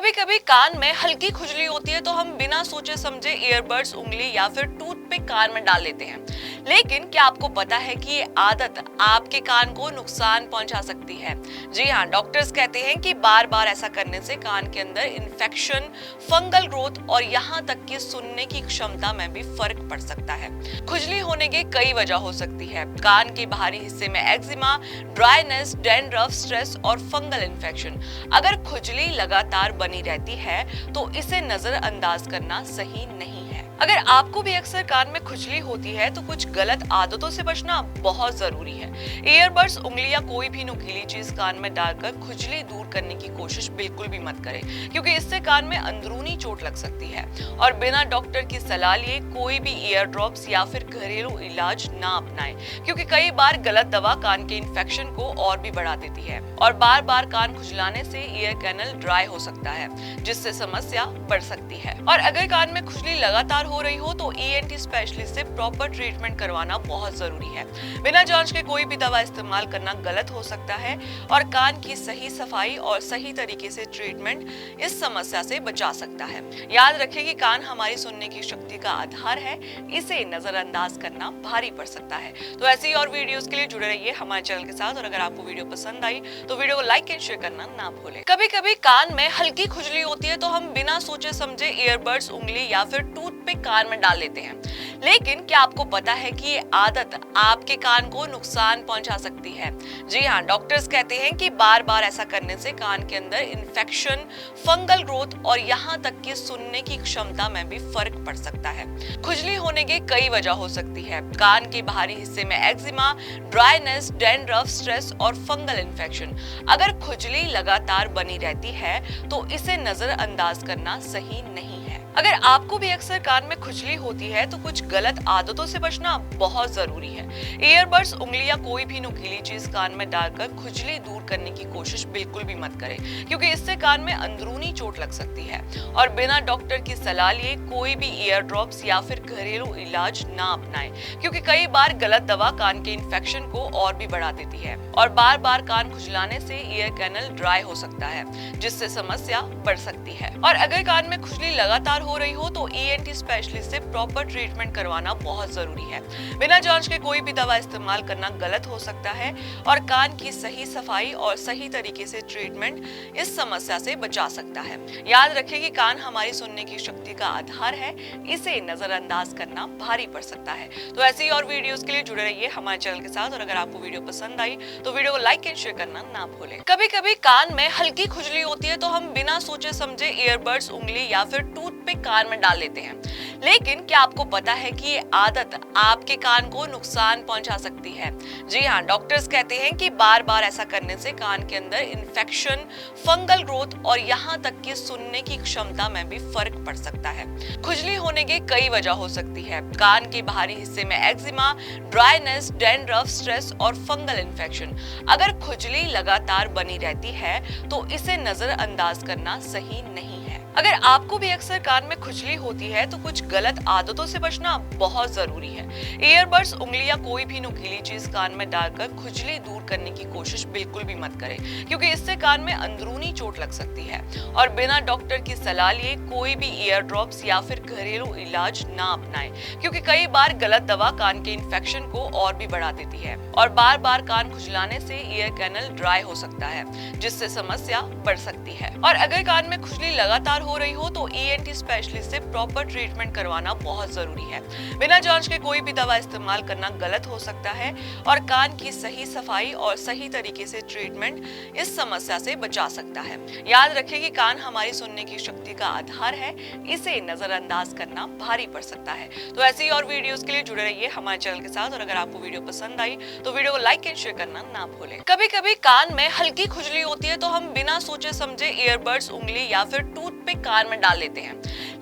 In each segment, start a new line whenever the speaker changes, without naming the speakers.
कभी कभी कान में हल्की खुजली होती है तो हम बिना सोचे समझे ईयरबड्स उंगली या फिर टूथपिक कान में डाल लेते हैं। लेकिन क्या आपको पता है कि ये आदत आपके कान को नुकसान पहुंचा सकती है? जी हाँ, डॉक्टर्स कहते हैं कि बार बार ऐसा करने से कान के अंदर इन्फेक्शन, फंगल ग्रोथ और यहाँ तक कि सुनने की क्षमता में भी फर्क पड़ सकता है। खुजली होने की कई वजह हो सकती है। कान के बाहरी हिस्से में एक्जिमा, ड्राइनेस, डैंड्रफ, स्ट्रेस और फंगल इन्फेक्शन। अगर खुजली लगातार बनी रहती है तो इसे नजरअंदाज करना सही नहीं है। अगर आपको भी अक्सर कान में खुजली होती है तो कुछ गलत आदतों से बचना बहुत जरूरी है। ईयरबड्स, उंगली या कोई भी नुकीली चीज कान में डालकर खुजली दूर करने की कोशिश बिल्कुल भी मत करें, क्योंकि इससे कान में अंदरूनी चोट लग सकती है। और बिना डॉक्टर की सलाह लिए कोई भी ईयर ड्रॉप्स या फिर घरेलू इलाज ना अपनाएं, क्योंकि कई बार गलत दवा कान के इन्फेक्शन को और भी बढ़ा देती है और बार बार कान खुजलाने से ईयर कैनल ड्राई हो सकता है, जिससे समस्या बढ़ सकती है। और अगर कान में खुजली लगातार हो रही हो तो ईएनटी स्पेशलिस्ट से प्रॉपर ट्रीटमेंट करवाना बहुत जरूरी है। बिना जांच के कोई भी दवा इस्तेमाल करना गलत हो सकता है और कान की सही सफाई और सही तरीके से ट्रीटमेंट इस समस्या से बचा सकता है। याद रखें कि कान हमारी सुनने की शक्ति का आधार है, इसे नजरअंदाज करना भारी पड़ सकता है। तो ऐसी और वीडियोस के लिए जुड़े रहिए हमारे चैनल के साथ, और अगर आपको वीडियो पसंद आई तो वीडियो को लाइक एंड शेयर करना ना भूलें। कभी कभी कान में हल्की खुजली होती है तो हम बिना सोचे समझे ईयरबड्स, उंगली या फिर टूथपिक कान में डाल लेते हैं। लेकिन क्या आपको पता है कि ये आदत आपके कान को नुकसान पहुंचा सकती है? जी हाँ, डॉक्टर्स कहते हैं कि बार बार ऐसा करने से कान के अंदर इन्फेक्शन, फंगल ग्रोथ और यहाँ तक कि सुनने की क्षमता में भी फर्क पड़ सकता है। खुजली होने की कई वजह हो सकती है। कान के बाहरी हिस्से में एक्जिमा, ड्राइनेस, डैंड्रफ, स्ट्रेस और फंगल इन्फेक्शन। अगर खुजली लगातार बनी रहती है तो इसे नजरअंदाज करना सही नहीं है। अगर आपको भी अक्सर कान में खुजली होती है तो कुछ गलत आदतों से बचना बहुत जरूरी है। ईयरबड्स, उंगली या कोई भी नुकीली चीज कान में डालकर खुजली दूर करने की कोशिश बिल्कुल भी मत करें, क्योंकि इससे कान में अंदरूनी चोट लग सकती है। और बिना डॉक्टर की सलाह लिए कोई भी ईयर ड्रॉप्स या फिर घरेलू इलाज ना अपनाएं, क्योंकि कई बार गलत दवा कान के इन्फेक्शन को और भी बढ़ा देती है और बार बार कान खुजलाने से ईयर कैनल ड्राई हो सकता है, जिससे समस्या बढ़ सकती है। और अगर कान में खुजली लगातार हो रही हो तो ईएनटी स्पेशलिस्ट से प्रॉपर ट्रीटमेंट करवाना बहुत जरूरी है। बिना जांच के कोई भी दवा इस्तेमाल करना गलत हो सकता है और कान की सही सफाई और सही तरीके से ट्रीटमेंट इस समस्या से बचा सकता है। याद रखें कि कान हमारी सुनने की शक्ति का आधार है, इसे नजरअंदाज करना भारी पड़ सकता है। तो ऐसी और वीडियोस के लिए जुड़े रहिए हमारे चैनल के साथ, और अगर आपको वीडियो पसंद आई तो वीडियो को लाइक एंड शेयर करना ना भूलें। कभी कभी कान में हल्की खुजली होती है तो हम बिना सोचे समझे ईयरबड्स, उंगली या फिर टूथपिक कान में डाल लेते हैं। लेकिन क्या आपको पता है कि ये आदत आपके कान को नुकसान पहुंचा सकती है? जी हाँ, डॉक्टर्स कहते हैं कि बार बार ऐसा करने से कान के अंदर इन्फेक्शन, फंगल ग्रोथ और यहाँ तक कि सुनने की क्षमता में भी फर्क पड़ सकता है। खुजली होने की कई वजह हो सकती है। कान के बाहरी हिस्से में एक्जिमा, ड्राइनेस, डैंड्रफ, स्ट्रेस और फंगल इन्फेक्शन। अगर खुजली लगातार बनी रहती है तो इसे नजरअंदाज करना सही नहीं है। अगर आपको भी अक्सर कान में खुजली होती है तो कुछ गलत आदतों से बचना बहुत जरूरी है। ईयरबड्स, उंगली या कोई भी नुकीली चीज कान में डालकर खुजली दूर करने की कोशिश बिल्कुल भी मत करें, क्योंकि इससे कान में अंदरूनी चोट लग सकती है। और बिना डॉक्टर की सलाह लिए कोई भी ईयर ड्रॉप्स या फिर घरेलू इलाज ना अपनाएं, क्योंकि कई बार गलत दवा कान के इन्फेक्शन को और भी बढ़ा देती है और बार बार कान खुजलाने से ईयर कैनल ड्राई हो सकता है, जिससे समस्या बढ़ सकती है। और अगर कान में खुजली लगातार हो रही हो तो ईएनटी स्पेशलिस्ट से प्रॉपर ट्रीटमेंट करवाना बहुत जरूरी है। बिना जांच के कोई भी दवा इस्तेमाल करना गलत हो सकता है और कान की सही सफाई और सही तरीके से ट्रीटमेंट इस समस्या से बचा सकता है। याद रखें कि कान हमारी सुनने की शक्ति का आधार है, इसे नजरअंदाज करना भारी पड़ सकता है। तो ऐसी और वीडियोस के लिए जुड़े रहिए हमारे चैनल के साथ, और अगर आपको वीडियो पसंद आई तो वीडियो को लाइक एंड शेयर करना ना भूलें। कभी कभी कान में हल्की खुजली होती है तो हम बिना सोचे समझे ईयरबड्स, उंगली या फिर टूथपिक कान में डाल लेते हैं।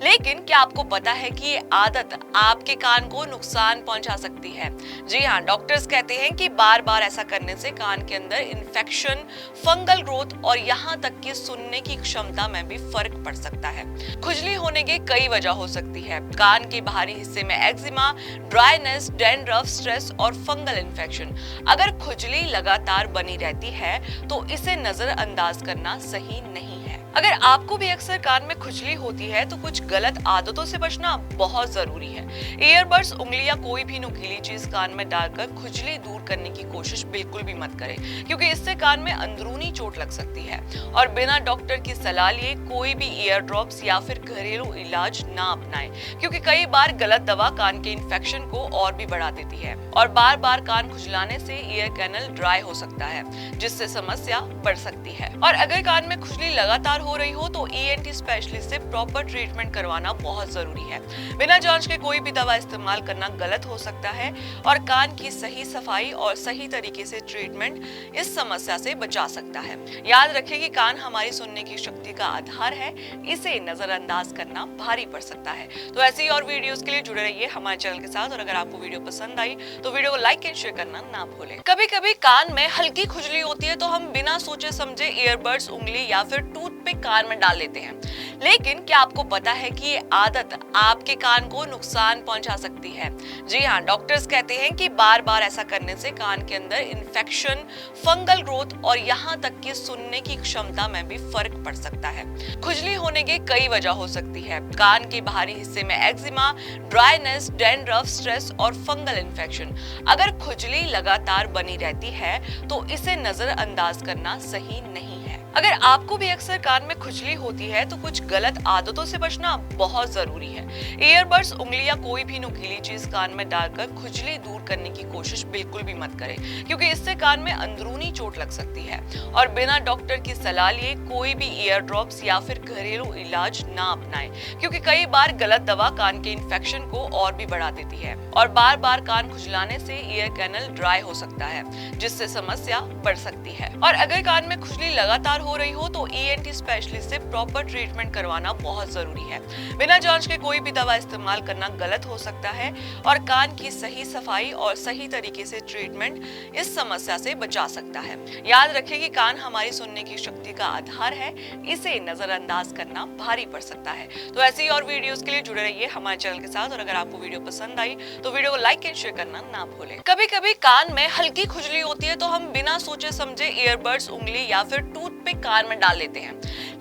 लेकिन क्या आपको पता है कि ये आदत आपके कान को नुकसान पहुंचा सकती है? जी हाँ, डॉक्टर्स कहते हैं कि बार बार ऐसा करने से कान के अंदर इन्फेक्शन, फंगल ग्रोथ और यहाँ तक कि सुनने की क्षमता में भी फर्क पड़ सकता है। खुजली होने की कई वजह हो सकती है। कान के बाहरी हिस्से में एक्जिमा, ड्राइनेस, डैंड्रफ, स्ट्रेस और फंगल इन्फेक्शन। अगर खुजली लगातार बनी रहती है तो इसे नजरअंदाज करना सही नहीं है। अगर आपको भी अक्सर कान में खुजली होती है तो कुछ गलत आदतों से बचना बहुत जरूरी है। ईयरबड्स, उंगली या कोई भी नुकीली चीज कान में डालकर खुजली दूर करने की कोशिश बिल्कुल भी मत करें, क्योंकि इससे कान में अंदरूनी चोट लग सकती है। और बिना डॉक्टर की सलाह लिए कोई भी ईयर ड्रॉप्स या फिर घरेलू इलाज ना अपनाएं, क्योंकि कई बार गलत दवा कान के इन्फेक्शन को और भी बढ़ा देती है और बार बार कान खुजलाने से ईयर कैनल ड्राई हो सकता है, जिससे समस्या बढ़ सकती है। और अगर कान में खुजली लगातार हो रही हो तो ईएनटी स्पेशलिस्ट से प्रॉपर ट्रीटमेंट करवाना बहुत जरूरी है। बिना जांच के कोई भी दवा इस्तेमाल करना गलत हो सकता है और कान की सही सफाई और सही तरीके से ट्रीटमेंट इस समस्या से बचा सकता है। याद रखें कि कान हमारी सुनने की शक्ति का आधार है, इसे नजरअंदाज करना भारी पड़ सकता है। तो ऐसे ही और वीडियोस के लिए जुड़े रहिए हमारे चैनल के साथ और अगर आपको वीडियो पसंद आई तो वीडियो को लाइक एंड शेयर करना ना भूलें। कभी कभी कान में हल्की खुजली होती है तो हम बिना सोचे समझे ईयरबड्स, उंगली या फिर टूथपिक कान में डाल लेते हैं। लेकिन क्या आपको पता है कि ये आदत आपके कान को नुकसान पहुंचा सकती है? जी हाँ, डॉक्टर्स कहते हैं कि बार बार ऐसा करने से कान के अंदर इन्फेक्शन, फंगल ग्रोथ और यहाँ तक कि सुनने की क्षमता में भी फर्क पड़ सकता है। खुजली होने की कई वजह हो सकती है। कान के बाहरी हिस्से में एक्जिमा, ड्राइनेस, डैंड्रफ, स्ट्रेस और फंगल इन्फेक्शन। अगर खुजली लगातार बनी रहती है तो इसे नजरअंदाज करना सही नहीं है। अगर आपको भी अक्सर कान में खुजली होती है तो कुछ गलत आदतों से बचना बहुत जरूरी है। ईयरबड्स, उंगली या कोई भी नुकीली चीज कान में डालकर खुजली दूर करने की कोशिश बिल्कुल भी मत करें, क्योंकि इससे कान में अंदरूनी चोट लग सकती है। और बिना डॉक्टर की सलाह लिए कोई भी ईयर ड्रॉप्स या फिर घरेलू इलाज ना अपनाएं, क्योंकि कई बार गलत दवा कान के इन्फेक्शन को और भी बढ़ा देती है और बार बार कान खुजलाने से ईयर कैनल ड्राई हो सकता है, जिससे समस्या बढ़ सकती है। और अगर कान में खुजली लगातार हो रही हो तो ईएनटी स्पेशलिस्ट से प्रॉपर ट्रीटमेंट करवाना बहुत जरूरी है। बिना जांच के कोई भी दवा इस्तेमाल करना गलत हो सकता है और कान की सही सफाई और सही तरीके से ट्रीटमेंट इस समस्या से बचा सकता है। याद रखें कि कान हमारी सुनने की शक्ति का आधार है, इसे नजरअंदाज करना भारी पड़ सकता है। तो ऐसे ही और वीडियोस के लिए जुड़े रहिए हमारे चैनल के साथ और अगर आपको वीडियो पसंद आई तो वीडियो को लाइक एंड शेयर करना ना भूलें। कभी कभी कान में हल्की खुजली होती है तो हम बिना सोचे समझे ईयरबड्स, उंगली या फिर टूथपिक कान में डाल लेते हैं।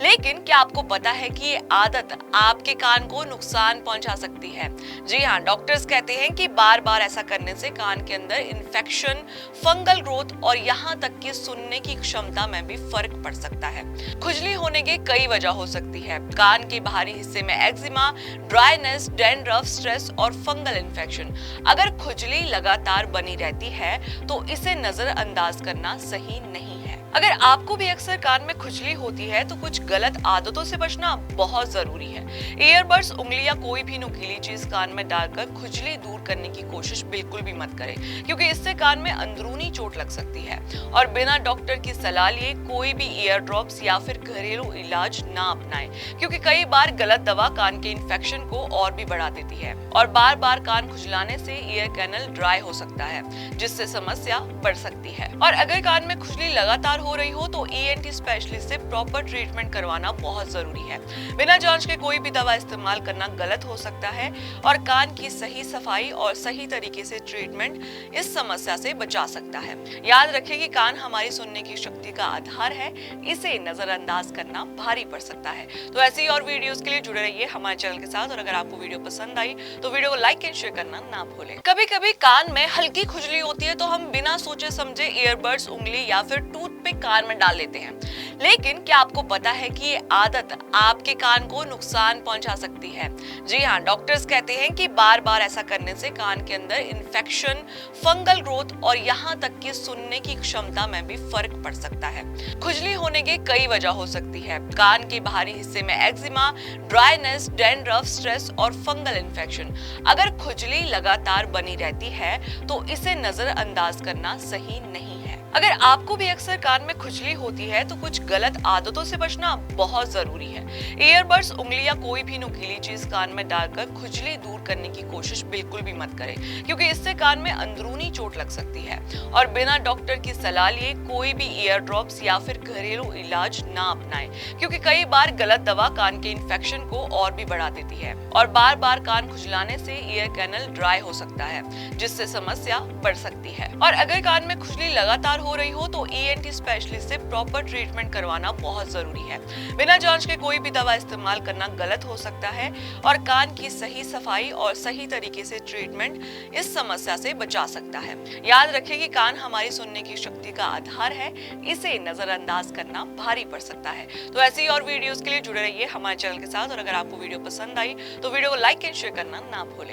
लेकिन क्या आपको पता है कि ये आदत आपके कान को नुकसान पहुंचा सकती है? जी हाँ, डॉक्टर्स कहते हैं कि बार बार ऐसा करने से कान के अंदर इन्फेक्शन, फंगल ग्रोथ और यहाँ तक कि सुनने की क्षमता में भी फर्क पड़ सकता है। खुजली होने की कई वजह हो सकती है। कान के बाहरी हिस्से में एक्जिमा, ड्राइनेस, डैंड्रफ, स्ट्रेस और फंगल इन्फेक्शन। अगर खुजली लगातार बनी रहती है तो इसे नजरअंदाज करना सही नहीं है। अगर आपको भी अक्सर कान में खुजली होती है तो कुछ गलत आदतों से बचना बहुत जरूरी है। ईयरबड्स, उंगली या कोई भी नुकीली चीज कान में डालकर खुजली दूर करने की कोशिश बिल्कुल भी मत करें, क्योंकि इससे कान में अंदरूनी चोट लग सकती है। और बिना डॉक्टर की सलाह लिए कोई भी ईयर ड्रॉप्स या फिर घरेलू इलाज ना अपनाएं, क्योंकि कई बार गलत दवा कान के इन्फेक्शन को और भी बढ़ा देती है और बार बार कान खुजलाने से ईयर कैनल ड्राई हो सकता है, जिससे समस्या बढ़ सकती है। और अगर कान में खुजली लगातार हो रही हो तो ईएनटी स्पेशलिस्ट से प्रॉपर ट्रीटमेंट करवाना बहुत जरूरी है। बिना जांच के कोई भी दवा इस्तेमाल करना गलत हो सकता है और कान की सही सफाई और सही तरीके से ट्रीटमेंट इस समस्या से बचा सकता है। याद रखें कि कान हमारी सुनने की शक्ति का आधार है, इसे नजरअंदाज करना भारी पड़ सकता है। तो ऐसे ही और वीडियोस के लिए जुड़े रहिए हमारे चैनल के साथ और अगर आपको वीडियो पसंद आई तो वीडियो को लाइक एंड शेयर करना ना भूलें। कभी कभी कान में हल्की खुजली होती है तो हम बिना सोचे समझे ईयरबड्स, उंगली या फिर टूथपिक कान में डाल लेते हैं। लेकिन क्या आपको पता है कि ये आदत आपके कान को नुकसान पहुंचा सकती है? जी हाँ, डॉक्टर्स कहते हैं कि बार बार ऐसा करने से कान के अंदर इन्फेक्शन, फंगल ग्रोथ और यहाँ तक कि सुनने की क्षमता में भी फर्क पड़ सकता है। खुजली होने की कई वजह हो सकती है। कान के बाहरी हिस्से में एक्जिमा, ड्राइनेस, डैंड्रफ, स्ट्रेस और फंगल इन्फेक्शन। अगर खुजली लगातार बनी रहती है तो इसे नजरअंदाज करना सही नहीं है। अगर आपको भी अक्सर कान में खुजली होती है तो कुछ गलत आदतों से बचना बहुत जरूरी है। ईयरबड्स, उंगली या कोई भी नुकीली चीज कान में डालकर खुजली दूर करने की कोशिश बिल्कुल भी मत करें, क्योंकि इससे कान में अंदरूनी चोट लग सकती है। और बिना डॉक्टर की सलाह लिए कोई भी ईयर ड्रॉप्स या फिर घरेलू इलाज ना अपनाएं, क्योंकि कई बार गलत दवा कान के इन्फेक्शन को और भी बढ़ा देती है और बार बार कान खुजलाने से ईयर कैनल ड्राई हो सकता है, जिससे समस्या बढ़ सकती है। और अगर कान में खुजली लगातार हो रही हो तो ईएनटी स्पेशलिस्ट से प्रॉपर ट्रीटमेंट करवाना बहुत जरूरी है। बिना जांच के कोई भी दवा इस्तेमाल करना गलत हो सकता है और कान की सही सफाई और सही तरीके से ट्रीटमेंट इस समस्या से बचा सकता है। याद रखें कि कान हमारी सुनने की शक्ति का आधार है, इसे नजरअंदाज करना भारी पड़ सकता है। तो ऐसी ही और वीडियोस के लिए जुड़े रहिए हमारे चैनल के साथ और अगर आपको वीडियो पसंद आई तो वीडियो को लाइक एंड शेयर करना ना भूलें।